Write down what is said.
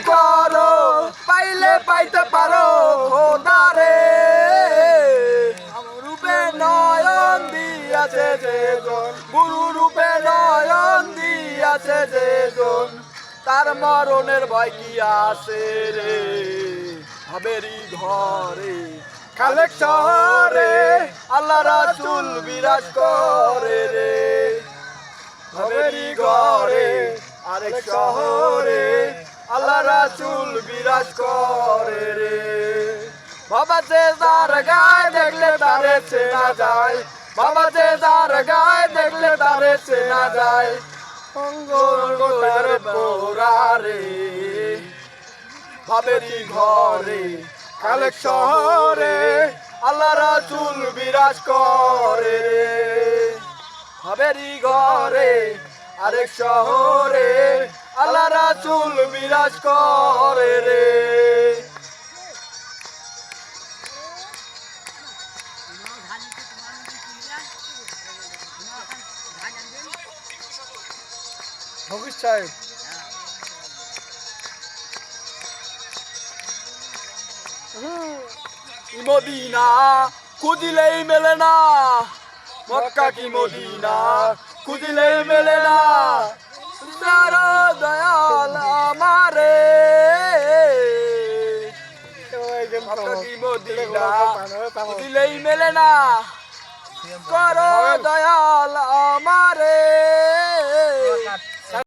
করো পাইলে পাইতে পারো খোদারে রূপে নয়ন দিয়াছে যেজন গুরু রূপে নয়ন দিয়াছে যেজন তার মরণের ভয় কি আছে রে ভাবেরই ঘরে খালেক শহরে আল্লাহ রাসূল বিরাজ করে রে ভাবেরই ঘরে আরেক শহরে আল্লাহ রাসূল বিরাজ করে রে বাবা যে যার গায়ে দেখলে তারে চেনা যায় বাবা যে যার গায়ে দেখলে তারে চেনা যায় অঙ্গর পোরারে ভাবেরই ঘরে খালেক শহরে আল্লাহ রাসূল বিরাজ করে রে ভাবেরই ঘরে আরেক শহরে আল্লাহ রাসূল বিরাজ করে রে ফকির সাহেব মদিনা খুঁজিলেই মেলে না মক্কা কি মদিনা খুঁজিলেই মেলে না যারা দয়াল আমারে মক্কা কি মদিনা খুঁজিলেই মেলে না করো দয়াল আমারে